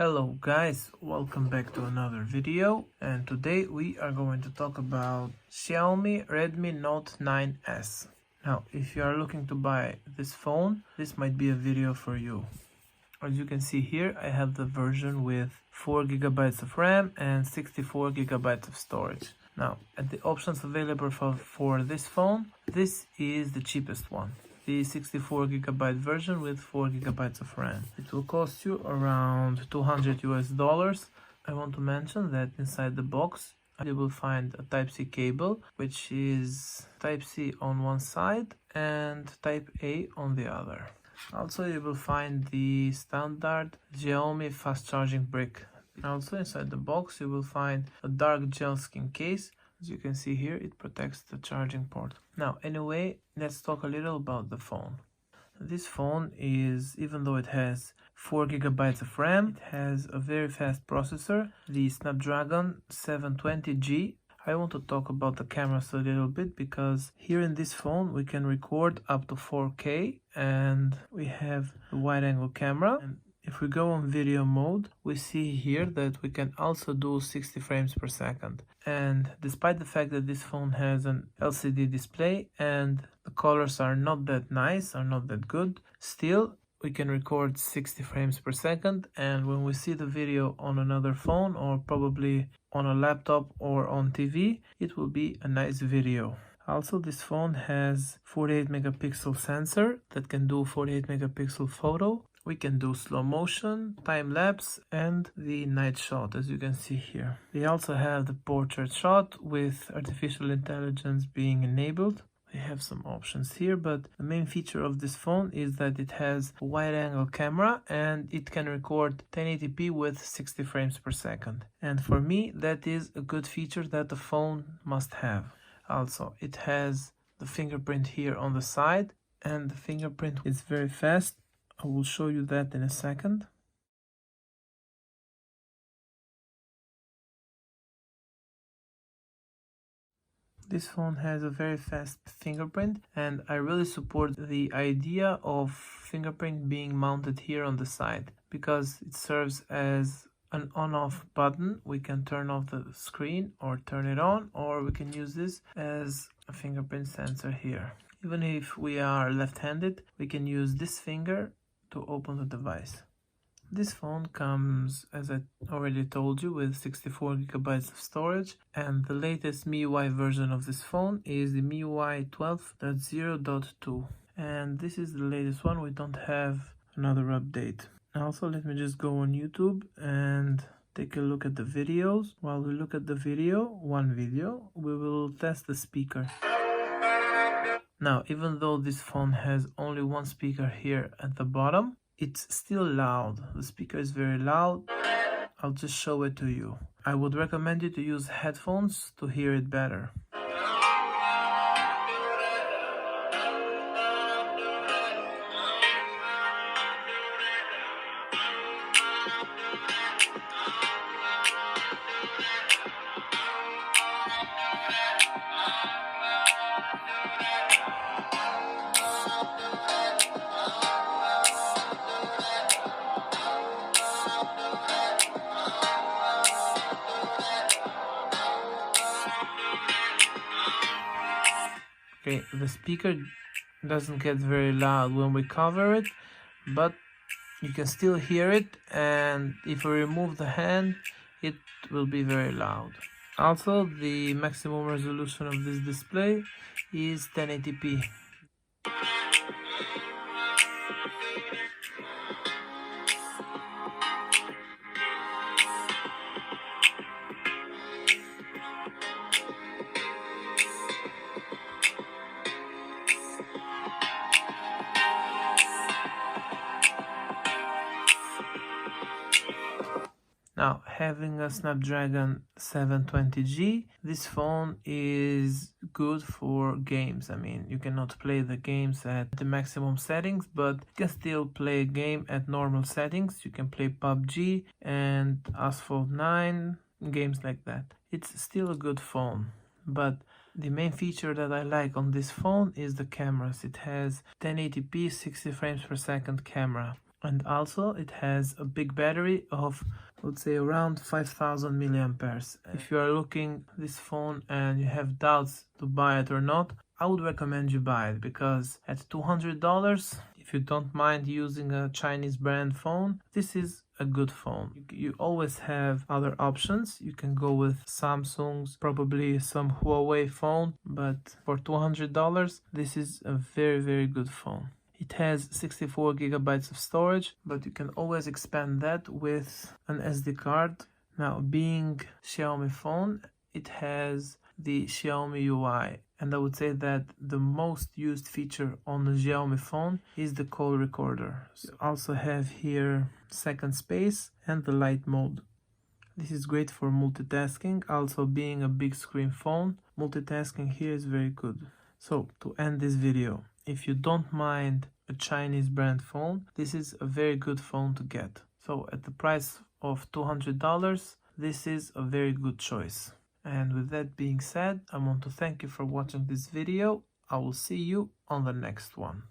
Hello guys, welcome back to another video, and today we are going to talk about Xiaomi Redmi Note 9s. Now, if you are looking to buy this phone, this might be a video for you. As you can see here, I have the version with 4GB of RAM and 64GB of storage. Now, at the options available for this phone, this is the cheapest one. The 64GB version with 4GB of RAM. It will cost you around $200 US. I want to mention that inside the box you will find a Type-C cable, which is Type-C on one side and Type-A on the other. Also, you will find the standard Xiaomi fast charging brick. Also, inside the box you will find a dark gel skin case. As you can see here, it protects the charging port. Now, anyway, let's talk a little about the phone. This phone is, even though it has 4GB of RAM, it has a very fast processor, the Snapdragon 720G. I want to talk about the cameras a little bit because here in this phone we can record up to 4K and we have a wide angle camera. And if we go on video mode, we see here that we can also do 60 frames per second. And despite the fact that this phone has an LCD display and the colors are not that nice, are not that good, still we can record 60 frames per second. And when we see the video on another phone or probably on a laptop or on TV, it will be a nice video. Also, this phone has 48 megapixel sensor that can do 48 megapixel photo. We can do slow motion, time lapse, and the night shot, as you can see here. We also have the portrait shot with artificial intelligence being enabled. We have some options here, but the main feature of this phone is that it has a wide angle camera and it can record 1080p with 60 frames per second. And for me, that is a good feature that the phone must have. Also, it has the fingerprint here on the side, and the fingerprint is very fast. I will show you that in a second. This phone has a very fast fingerprint, and I really support the idea of fingerprint being mounted here on the side because it serves as an on-off button. We can turn off the screen or turn it on, or we can use this as a fingerprint sensor here. Even if we are left-handed, we can use this finger to open the device. This phone comes, as I already told you, with 64GB of storage, and the latest MIUI version of this phone is the MIUI 12.0.2, and this is the latest one. We don't have another update. Also, let me just go on YouTube and take a look at the videos. While we look at the one video, we will test the speaker. Now, even though this phone has only one speaker here at the bottom, it's still loud. The speaker is very loud. I'll just show it to you. I would recommend you to use headphones to hear it better. Okay, the speaker doesn't get very loud when we cover it, but you can still hear it, and if we remove the hand, it will be very loud. Also, the maximum resolution of this display is 1080p. Now, having a Snapdragon 720G, this phone is good for games. I mean, you cannot play the games at the maximum settings, but you can still play a game at normal settings. You can play PUBG and Asphalt 9, games like that. It's still a good phone, but the main feature that I like on this phone is the cameras. It has 1080p 60 frames per second camera. And also it has a big battery of, let's say, around 5000 milliamperes. If you are looking this phone and you have doubts to buy it or not, I would recommend you buy it, because at $200, if you don't mind using a Chinese brand phone, this is a good phone. You always have other options. You can go with Samsung's, probably some Huawei phone, but for $200, this is a very good phone. It has 64 gigabytes of storage, but you can always expand that with an SD card. Now, being Xiaomi phone, it has the Xiaomi UI, and I would say that the most used feature on the Xiaomi phone is the call recorder. You also have here second space and the light mode. This is great for multitasking. Also, being a big screen phone, multitasking here is very good. So, to end this video, if you don't mind a Chinese brand phone, this is a very good phone to get. So at the price of $200, this is a very good choice. And with that being said, I want to thank you for watching this video. I will see you on the next one.